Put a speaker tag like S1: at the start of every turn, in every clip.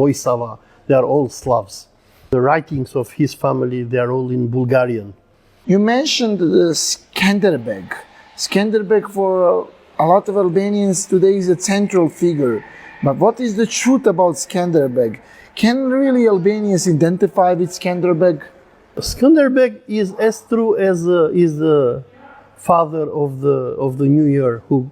S1: Voisava, they are all Slavs. The writings of his family, they are all in Bulgarian.
S2: You mentioned Skanderbeg. Skanderbeg for a lot of Albanians today is a central figure. But what is the truth about Skanderbeg? Can really Albanians identify with Skanderbeg?
S1: Skanderbeg is as true as is the father of the New Year, who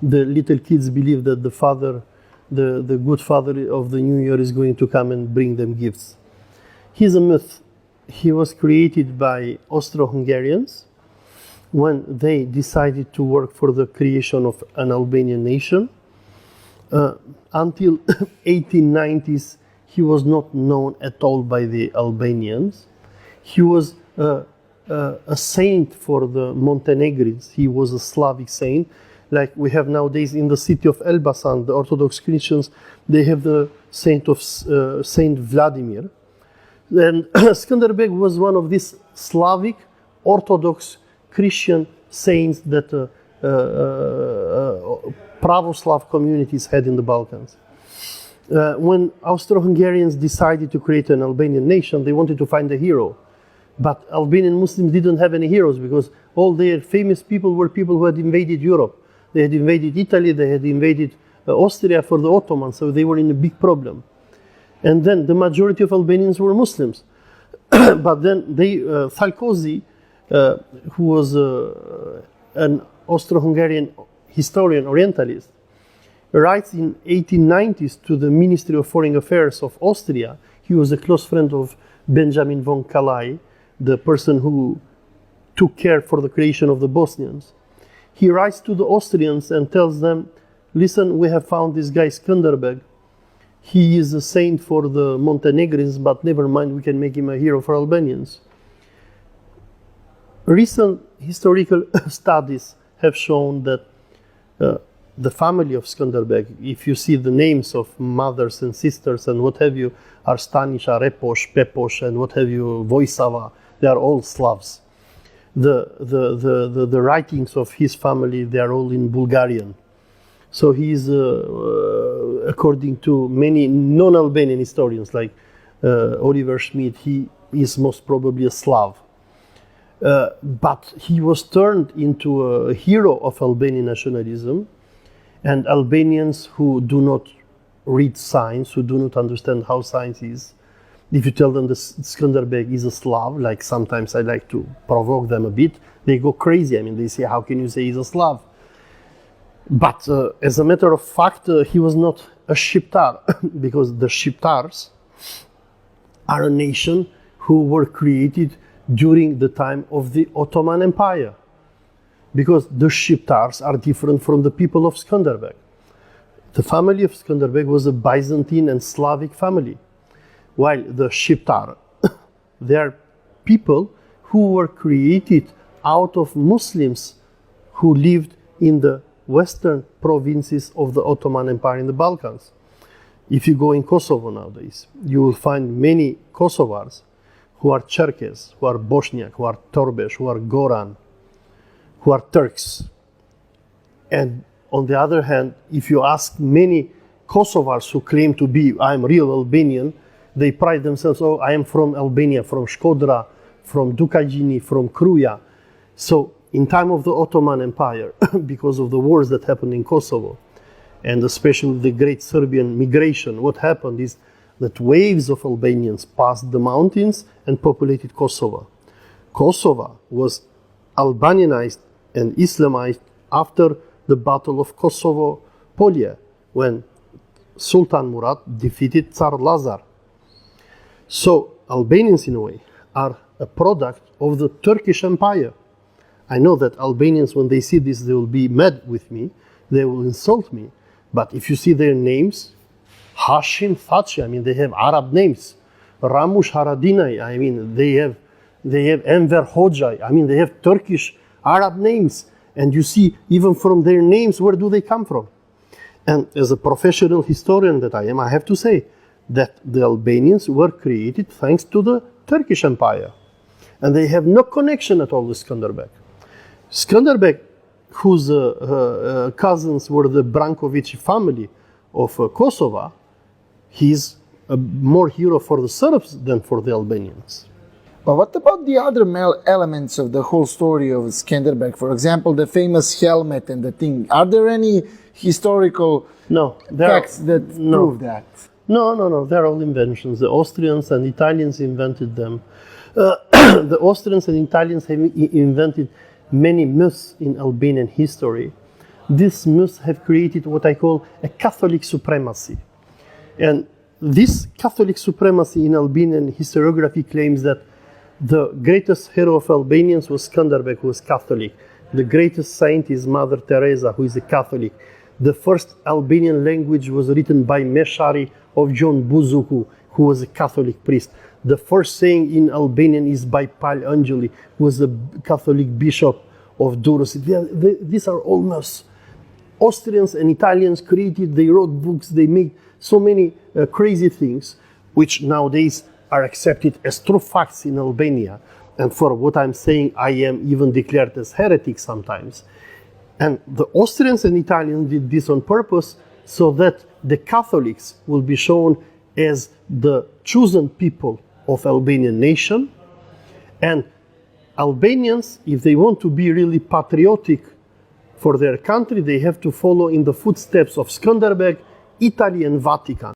S1: the little kids believe that the father, the good father of the New Year is going to come and bring them gifts. He's a myth. He was created by Austro-Hungarians when they decided to work for the creation of an Albanian nation. Until 1890s, he was not known at all by the Albanians. He was a saint for the Montenegrins. He was a Slavic saint, like we have nowadays in the city of Elbasan. The Orthodox Christians, they have the saint of Saint Vladimir. And Skanderbeg was one of these Slavic Orthodox Christian saints that Pravoslav communities had in the Balkans. When Austro-Hungarians decided to create an Albanian nation, they wanted to find a hero. But Albanian Muslims didn't have any heroes because all their famous people were people who had invaded Europe. They had invaded Italy, they had invaded Austria for the Ottomans, so they were in a big problem. And then the majority of Albanians were Muslims. But then Thalkosi, who was an Austro-Hungarian historian, Orientalist, writes in 1890s to the Ministry of Foreign Affairs of Austria. He was a close friend of Benjamin von Kalai, the person who took care for the creation of the Bosnians. He writes to the Austrians and tells them, listen, we have found this guy Skanderbeg. He is a saint for the Montenegrins, but never mind, we can make him a hero for Albanians. Recent historical studies have shown that the family of Skanderbeg, if you see the names of mothers and sisters and what have you, are Stanisha, Reposh, Peposh, and what have you, Voisava, they are all Slavs. The writings of his family, they are all in Bulgarian. So he is, according to many non-Albanian historians like Oliver Schmidt, he is most probably a Slav. But he was turned into a hero of Albanian nationalism, and Albanians who do not read science, who do not understand how science is, if you tell them that Skanderbeg is a Slav, like sometimes I like to provoke them a bit, they go crazy. I mean, they say, how can you say he's a Slav? But as a matter of fact, he was not a Shqiptar, because the Shqiptars are a nation who were created during the time of the Ottoman Empire. Because the Shqiptars are different from the people of Skanderbeg. The family of Skanderbeg was a Byzantine and Slavic family, while the Shqiptar, they are people who were created out of Muslims who lived in the western provinces of the Ottoman Empire in the Balkans. If you go in Kosovo nowadays, you will find many Kosovars who are Cherkess, who are Bosniak, who are Torbesh, who are Goran, who are Turks. And on the other hand, if you ask many Kosovars who claim to be, I'm real Albanian, they pride themselves, oh, I am from Albania, from Shkodra, from Dukajini, from Kruja. So in time of the Ottoman Empire, because of the wars that happened in Kosovo, and especially the great Serbian migration, what happened is that waves of Albanians passed the mountains and populated Kosovo. Kosovo was Albanianized and Islamized after the Battle of Kosovo-Polje, when Sultan Murad defeated Tsar Lazar. So Albanians, in a way, are a product of the Turkish Empire. I know that Albanians, when they see this, they will be mad with me, they will insult me. But if you see their names, Hashim Fachi, I mean, they have Arab names. Ramush Haradinaj, I mean, they have Enver Hoxha, I mean, they have Turkish Arab names. And you see, even from their names, where do they come from? And as a professional historian that I am, I have to say that the Albanians were created thanks to the Turkish Empire. And they have no connection at all with Skanderbeg. Skanderbeg, whose cousins were the Brankovic family of Kosovo, his more hero for the Serbs than for the Albanians.
S2: But what about the other elements of the whole story of Skanderbeg? For example, the famous helmet and the thing. Are there any historical facts that prove that?
S1: No. They're all inventions. The Austrians and Italians invented them. The Austrians and Italians have invented many myths in Albanian history. These myths have created what I call a Catholic supremacy. And this Catholic supremacy in Albanian historiography claims that the greatest hero of Albanians was Skanderbeg, who was Catholic. The greatest saint is Mother Teresa, who is a Catholic. The first Albanian language was written by Meshari of John Buzuku, who was a Catholic priest. The first saying in Albanian is by Pal Angeli, who was a Catholic bishop of Durrës. These are all myths. Austrians and Italians created, they wrote books, they made so many crazy things, which nowadays are accepted as true facts in Albania. And for what I'm saying, I am even declared as heretic sometimes. And the Austrians and Italians did this on purpose so that the Catholics will be shown as the chosen people of Albanian nation. And Albanians, if they want to be really patriotic for their country, they have to follow in the footsteps of Skanderbeg, Italy and Vatican.